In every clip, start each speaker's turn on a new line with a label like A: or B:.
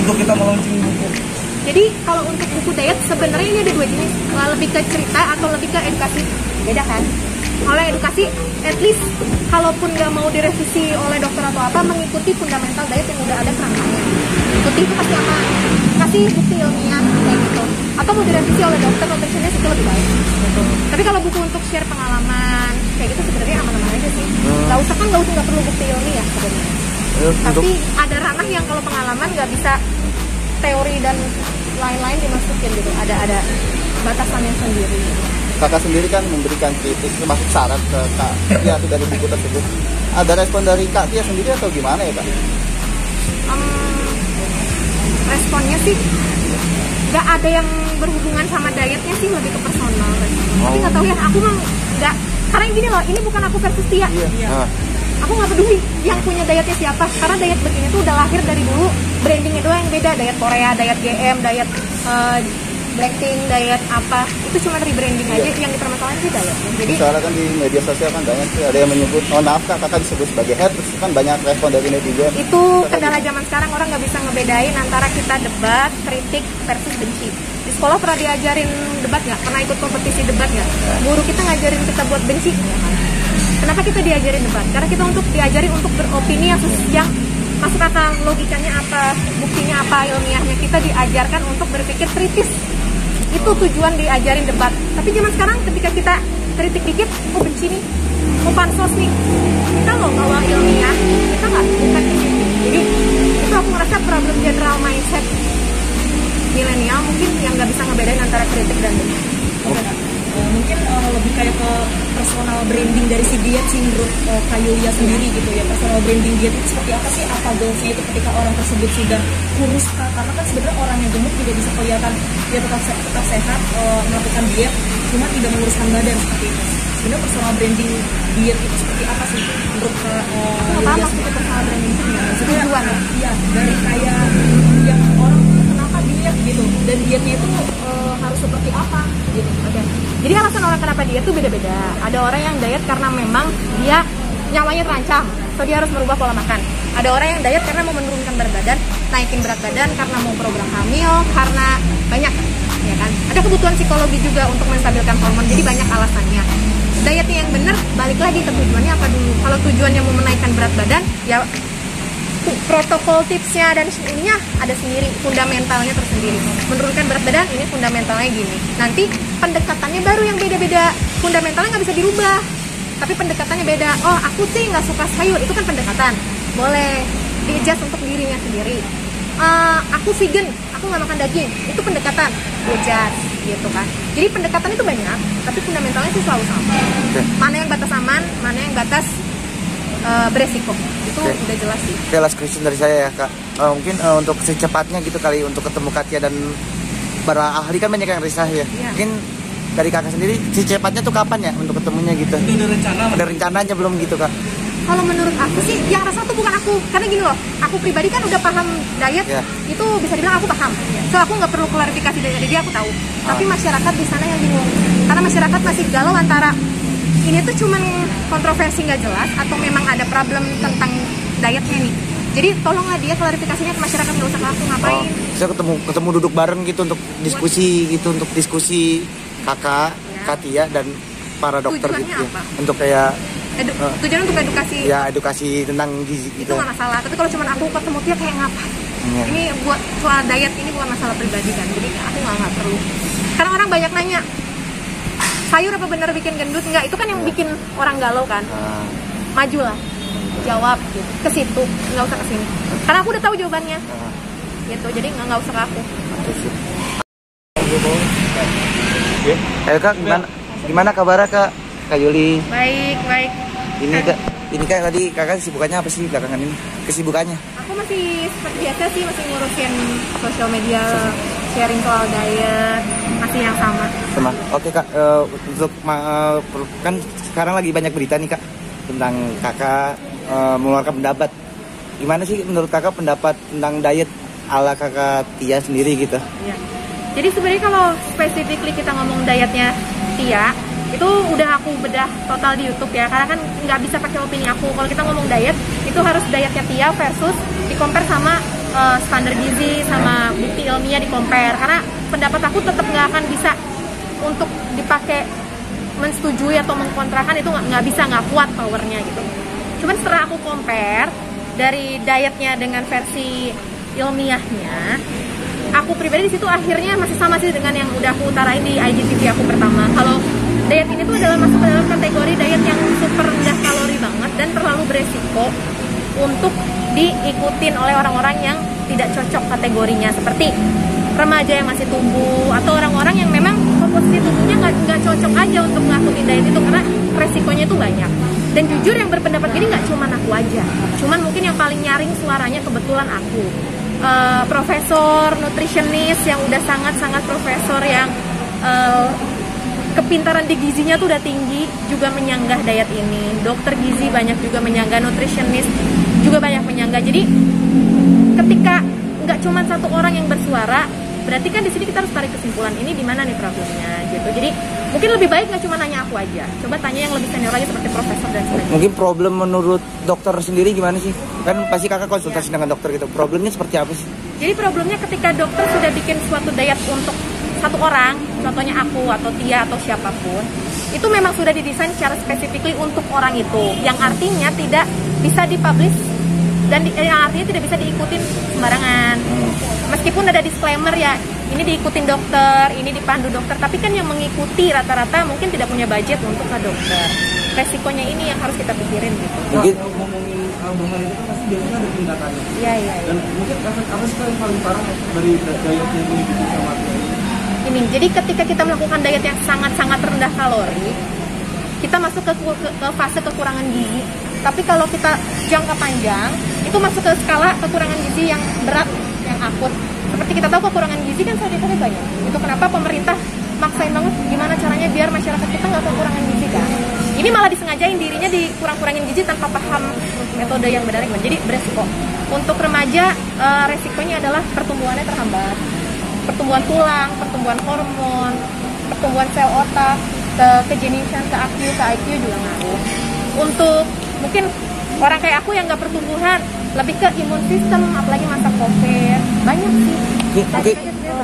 A: untuk kita meluncing buku?
B: Jadi kalau untuk buku diet sebenarnya ini ada dua jenis, lebih ke cerita atau lebih ke edukasi. Beda kan? Kalau edukasi, at least kalaupun nggak mau direvisi oleh dokter atau apa, mengikuti fundamental diet yang udah ada kerangkanya. Ikuti itu pasti aman. Kasih bukti ilmiah kayak gitu. Atau mau direvisi oleh dokter, nutritionist itu lebih baik. Gitu. Tapi kalau buku untuk share pengalaman kayak gitu sebenarnya aman-aman aja sih. Nggak perlu bukti ilmiah sebenarnya. Tapi ada ranah yang kalau pengalaman nggak bisa teori dan lain-lain dimasukin gitu. Ada batasannya sendiri.
C: Kakak sendiri kan memberikan kritik termasuk saran ke Kak Tia dari buku tersebut. Ada respon dari Kak Tia sendiri atau gimana ya Kak?
B: Responnya sih nggak ada yang berhubungan sama dietnya sih, lebih ke personal. Tapi nggak tahu ya, aku mah nggak, karena gini loh, ini bukan aku versus Tia. Iya. Aku nggak peduli yang punya dietnya siapa, karena diet begini tuh udah lahir dari dulu, brandingnya doang yang beda. Diet Korea, diet GM, diet Blackpink, diet apa, itu cuma rebranding aja. Yang dipermasalahan sih diet. Jadi
C: soalnya kan di media sosial kan banyak sih, ada yang menyebut, oh maaf kakak disebut sebagai haters, kan banyak respon dari netizen.
B: Itu kendala zaman sekarang, orang nggak bisa ngebedain antara kita debat, kritik versus benci. Di sekolah pernah diajarin debat nggak? Pernah ikut kompetisi debat nggak? Guru kita ngajarin kita buat benci. Kenapa kita diajarin debat? Karena kita diajarin untuk beropini yang masuk akal, logikanya apa, buktinya apa, ilmiahnya. Kita diajarkan untuk berpikir kritis. Itu tujuan diajarin debat. Tapi zaman sekarang ketika kita kritik dikit, oh benci nih, oh pansos nih, kita loh bawa ilmiah, kita nggak bukan di situ. Jadi itu aku ngerasa problem general mindset milenial mungkin yang nggak bisa ngebedain antara kritik dan benci.
D: Mungkin lebih kayak ke personal branding dari si diet sih menurut Kak Yulia sendiri gitu ya. Personal branding diet itu seperti apa sih? Apa goalsnya itu ketika orang tersebut sudah kurus? Karena kan sebenarnya orang yang gemuk juga bisa kelihatan dia tetap sehat, melakukan diet, cuma tidak menguruskan badan seperti itu. Sebenarnya personal branding diet itu seperti apa sih menurut Kak Yulia?
B: Maksudnya personal branding itu gimana? Tujuan ya?
D: Iya, dari kayak yang orang kenapa diet gitu, dan dietnya itu harus seperti apa gitu.
B: Oke. Jadi alasan orang kenapa diet tuh beda-beda. Ada orang yang diet karena memang dia nyawanya terancam, so dia harus merubah pola makan. Ada orang yang diet karena mau menurunkan berat badan, naikin berat badan, karena mau program hamil, karena banyak, ya kan. Ada kebutuhan psikologi juga untuk menstabilkan hormon. Jadi banyak alasannya. Dietnya yang benar, balik lagi ke tujuannya apa dulu. Kalau tujuannya mau menaikkan berat badan, ya protokol tipsnya dan ininya ada sendiri, fundamentalnya tersendiri. Menurunkan berat badan, ini fundamentalnya gini. Nanti pendekatannya baru yang beda-beda. Fundamentalnya nggak bisa dirubah, tapi pendekatannya beda. Oh, aku sih nggak suka sayur, itu kan pendekatan. Boleh di-adjust untuk dirinya sendiri. Aku vegan, aku nggak makan daging, itu pendekatan. Di-adjust, gitu kan. Jadi pendekatan itu banyak, tapi fundamentalnya sih selalu sama. Mana yang batas aman, mana yang batas beresiko, itu udah jelas sih.
C: Oke, last question dari saya ya Kak. Mungkin untuk secepatnya gitu kali untuk ketemu Kak Tia dan para ahli kan banyak yang risah ya. Mungkin dari Kakak sendiri secepatnya tuh kapan ya untuk ketemunya gitu?
A: Itu ada rencana?
C: Ada rencananya belum gitu Kak?
B: Kalau menurut aku sih, yang rasa tuh bukan aku. Karena gini loh, aku pribadi kan udah paham diet, itu bisa dibilang aku paham. So aku nggak perlu klarifikasi dari dia, aku tahu. Tapi masyarakat di sana yang bingung. Karena masyarakat masih galau antara ini tuh cuman kontroversi nggak jelas atau memang ada problem tentang dietnya nih. Jadi tolonglah dia klarifikasinya ke masyarakat, nggak usah ke aku ngapain.
C: Saya ketemu duduk bareng gitu untuk diskusi gitu, untuk diskusi kakak, Kak Tia dan para dokter
B: tujuannya
C: gitu.
B: Apa?
C: Untuk kayak
B: tujuan untuk edukasi.
C: Ya, edukasi tentang gizi
B: itu
C: gitu.
B: nggak masalah. Tapi kalau cuma aku ketemu dia kayak ngapa? Ini buat soal diet ini bukan masalah pribadi kan. Jadi aku nggak perlu. Karena orang banyak nanya, sayur apa bener bikin gendut? Enggak, itu kan yang bikin orang galau kan. Majulah, jawab gitu. Ke situ, nggak usah ke sini. Karena aku udah tahu jawabannya. Gitu, jadi nggak usah ke aku.
C: Ayo Kak, gimana kabarnya Kak Yuli?
B: Baik.
C: Ini Kak, tadi Kakak kesibukannya apa sih belakangan ini? Kesibukannya?
B: Aku masih seperti biasa sih, masih ngurusin sosial media, sharing soal diet, masih yang sama.
C: Oke Kak, untuk kan sekarang lagi banyak berita nih Kak tentang Kakak mengeluarkan pendapat. Gimana sih menurut Kakak pendapat tentang diet ala Kakak Tia sendiri gitu?
B: Ya. Jadi sebenarnya kalau specifically kita ngomong dietnya Tia, itu udah aku bedah total di YouTube ya, karena kan nggak bisa pakai opini aku. Kalau kita ngomong diet, itu harus dietnya Tia versus di compare sama standar gizi sama bukti ilmiah di compare, karena pendapat aku tetap nggak akan bisa untuk dipakai mensetujui atau mengkontrakan, itu nggak bisa, nggak kuat powernya gitu. Cuman setelah aku compare dari dietnya dengan versi ilmiahnya, aku pribadi di situ akhirnya masih sama sih dengan yang udah aku utarain di IGTV aku pertama. Kalau diet ini tuh adalah masuk ke dalam kategori diet yang super rendah kalori banget dan terlalu beresiko untuk diikutin oleh orang-orang yang tidak cocok kategorinya, seperti remaja yang masih tumbuh atau orang-orang yang memang komposisi tubuhnya nggak cocok aja untuk ngikutin diet itu, karena resikonya itu banyak. Dan jujur yang berpendapat gini nggak cuma aku aja, cuman mungkin yang paling nyaring suaranya kebetulan aku. Profesor nutritionist yang udah sangat-sangat profesor yang kepintaran di gizinya tuh udah tinggi juga menyanggah diet ini. Dokter gizi banyak juga menyanggah, nutritionist juga banyak menyanggah. Jadi ketika nggak cuma satu orang yang bersuara, berarti kan di sini kita harus tarik kesimpulan ini di mana nih problemnya gitu. Jadi mungkin lebih baik nggak cuma nanya aku aja, coba tanya yang lebih senior lagi seperti profesor dan sebagainya.
C: Mungkin problem menurut dokter sendiri gimana sih? Kan pasti kakak konsultasi dengan dokter gitu. Problemnya seperti apa sih?
B: Jadi problemnya ketika dokter sudah bikin suatu diet untuk satu orang, contohnya aku atau Tia atau siapapun, itu memang sudah didesain secara spesifikly untuk orang itu, yang artinya tidak bisa dipublish dan yang artinya tidak bisa diikutin sembarangan. Meskipun ada disclaimer ya, ini diikutin dokter, ini dipandu dokter, tapi kan yang mengikuti rata-rata mungkin tidak punya budget untuk ke dokter. Resikonya ini yang harus kita pikirin gitu.
C: Mungkin
A: ngomongin album itu kan pasti biasanya ada tingkatannya.
B: Iya.
A: Dan mungkin apa sih yang paling parah dari diet yang dibikin sama
B: ini, jadi ketika kita melakukan diet yang sangat-sangat rendah kalori, kita masuk ke fase kekurangan gizi. Tapi kalau kita jangka panjang, itu masuk ke skala kekurangan gizi yang berat, yang akut. Seperti kita tahu kekurangan gizi kan saat itu banyak. Itu kenapa pemerintah maksain banget gimana caranya biar masyarakat kita nggak kekurangan gizi kan. Ini malah disengajain dirinya dikurang-kurangin gizi tanpa paham metode yang benar. Jadi beresiko. Untuk remaja, resikonya adalah pertumbuhannya terhambat. Pertumbuhan tulang, pertumbuhan hormon, pertumbuhan sel otak, kejeniusan, ke IQ juga ngaruh. Untuk mungkin orang kayak aku yang nggak pertumbuhan, lebih ke imun sistem, apalagi masa COVID, banyak sih.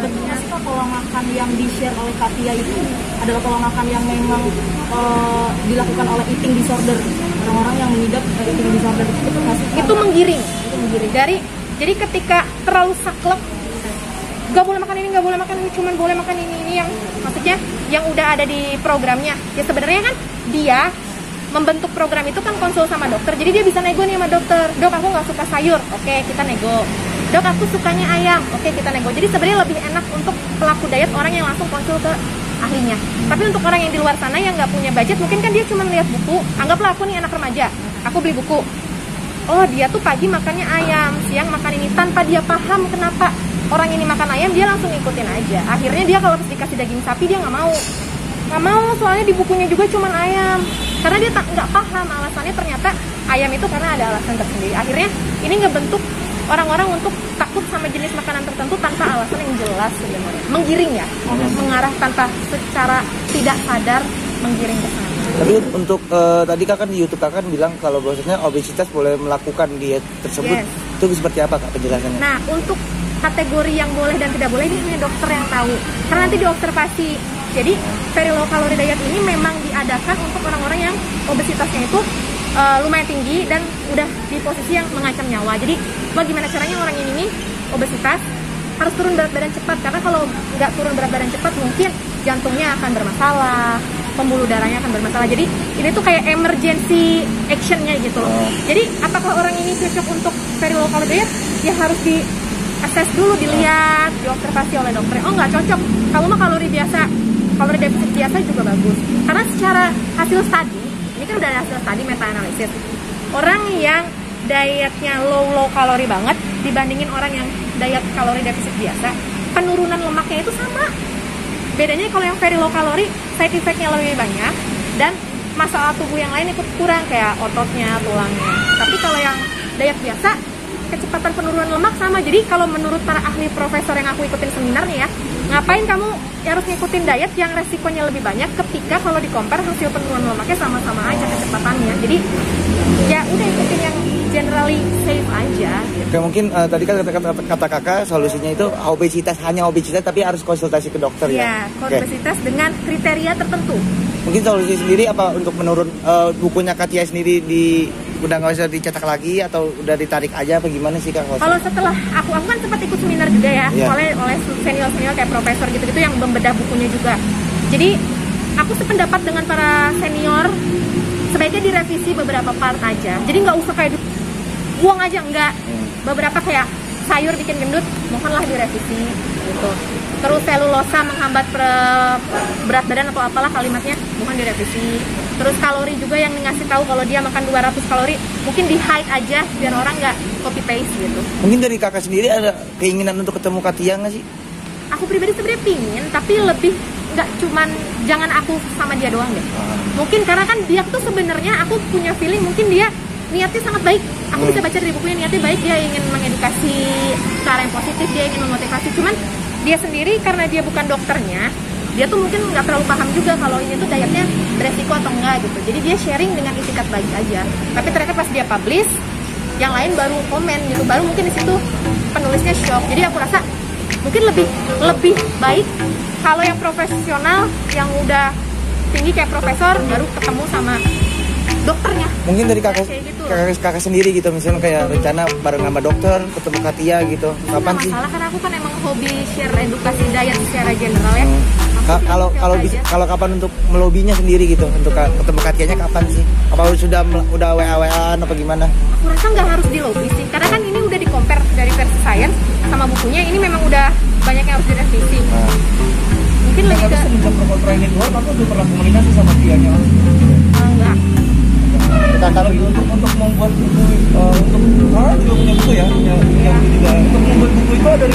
D: Bentuknya pola makan yang di-share oleh Katia itu adalah pola makan yang memang dilakukan oleh eating disorder, orang-orang yang mengidap eating disorder
B: itu menggiring. Jadi ketika terlalu saklek, nggak boleh makan ini, nggak boleh makan ini, cuman boleh makan ini yang maksudnya yang udah ada di programnya. Ya sebenarnya kan dia membentuk program itu kan konsul sama dokter, jadi dia bisa nego nih sama dokter. Dok, aku nggak suka sayur, oke kita nego. Dok, aku sukanya ayam, oke kita nego. Jadi sebenarnya lebih enak untuk pelaku diet orang yang langsung konsul ke ahlinya. Tapi untuk orang yang di luar sana yang nggak punya budget, mungkin kan dia cuma lihat buku. Anggaplah aku nih anak remaja, aku beli buku. Oh, dia tuh pagi makannya ayam, siang makan ini, tanpa dia paham kenapa orang ini makan ayam, dia langsung ikutin aja. Akhirnya dia kalau dikasih daging sapi dia nggak mau, soalnya di bukunya juga cuman ayam. Karena dia nggak paham alasannya, ternyata ayam itu karena ada alasan tersendiri. Akhirnya ini ngebentuk orang-orang untuk takut sama jenis makanan tertentu tanpa alasan yang jelas sebenarnya. Menggiring ya, mengarah tanpa secara tidak sadar menggiring ke sana.
C: Tapi untuk tadi kakak di YouTube kakak bilang kalau bahwasanya obesitas boleh melakukan diet tersebut.
B: Yes.
C: Itu seperti apa kak penjelasannya?
B: Nah, untuk kategori yang boleh dan tidak boleh ini hanya dokter yang tahu. Karena nanti diobservasi. Jadi very low calorie diet ini memang diadakan untuk orang-orang yang obesitasnya itu lumayan tinggi dan udah di posisi yang mengancam nyawa. Jadi bagaimana caranya orang ini obesitas harus turun berat badan cepat, karena kalau nggak turun berat badan cepat mungkin jantungnya akan bermasalah, pembuluh darahnya akan bermasalah. Jadi ini tuh kayak emergency actionnya gitu loh. Jadi apakah orang ini cocok untuk very low calorie diet? Ya harus di assess dulu, dilihat, diobservasi oleh dokter. Oh nggak cocok, kamu mah kalori biasa, kalori defisit biasa juga bagus. Karena secara hasil studi, ini kan udah ada hasil studi meta analisis, orang yang dietnya low kalori banget dibandingin orang yang diet kalori defisit biasa, penurunan lemaknya itu sama. Bedanya kalau yang very low kalori, side effect-nya lebih banyak dan masalah tubuh yang lain ikut kurang, kayak ototnya, tulangnya. Tapi kalau yang diet biasa, kecepatan penurunan lemak sama. Jadi kalau menurut para ahli profesor yang aku ikutin seminar nih ya, ngapain kamu harus ngikutin diet yang resikonya lebih banyak ketika kalau di compare hasil penurunan lemaknya sama-sama aja kecepatannya. Jadi ya udah ikutin yang generally safe aja gitu.
C: Oke, mungkin tadi kan kata kakak solusinya itu obesitas, hanya obesitas tapi harus konsultasi ke dokter
B: Iya,
C: ya. Oke.
B: obesitas dengan kriteria tertentu.
C: Mungkin solusi sendiri apa untuk menurun bukunya Katia sendiri udah nggak usah dicetak lagi atau udah ditarik aja apa gimana sih Kak?
B: Kalau setelah aku kan sempat ikut seminar juga ya,
C: Iya.
B: oleh senior kayak profesor gitu-gitu yang membedah bukunya juga. Jadi aku sependapat dengan para senior, sebaiknya direvisi beberapa part aja. Jadi nggak usah kayak buang aja, enggak. Beberapa kayak sayur bikin gendut, mohonlah direvisi gitu. Terus selulosa menghambat berat badan atau apalah kalimatnya, mohon direvisi. Terus kalori juga yang ngasih tahu kalau dia makan 200 kalori, mungkin di hide aja biar orang nggak copy paste gitu.
C: Mungkin dari kakak sendiri ada keinginan untuk ketemu Katia nggak sih?
B: Aku pribadi sebenarnya pingin, tapi lebih nggak cuman jangan aku sama dia doang deh. Mungkin karena kan dia tuh sebenarnya aku punya feeling mungkin dia niatnya sangat baik. Aku bisa baca dari bukunya niatnya baik, dia ingin mengedukasi cara yang positif, dia ingin memotivasi. Cuman dia sendiri karena dia bukan dokternya, dia tuh mungkin nggak terlalu paham juga kalau ini tuh dietnya beresiko atau enggak gitu. Jadi dia sharing dengan itikat baik aja. Tapi ternyata pas dia publish, yang lain baru komen gitu, baru mungkin di situ penulisnya shock. Jadi aku rasa mungkin lebih baik kalau yang profesional yang udah tinggi kayak profesor baru ketemu sama dokternya.
C: Mungkin dari kakak,
B: Kayak gitu.
C: kakak sendiri gitu, misalnya kayak rencana bareng sama dokter ketemu Katia gitu. Kapan
B: Nggak
C: sih?
B: masalah karena aku kan emang hobi share edukasi diet secara general ya.
C: Kalau kapan untuk melobinya sendiri gitu untuk ketemu Katianya kapan sih? Apa udah WA-WAan apa gimana?
B: Aku rasa nggak harus di lobby sih, karena kan ini udah di compare dari versi science sama bukunya, ini memang udah banyak yang harus direvisi. Mungkin lebih ke
A: Semenjak pro kontra ini keluar, kakak udah pernah komunikasi sama Tianya langsung?
B: enggak.
A: Lagi untuk membuat buku, untuk juga punya buku ya, punya buku juga. Untuk membuat buku itu ada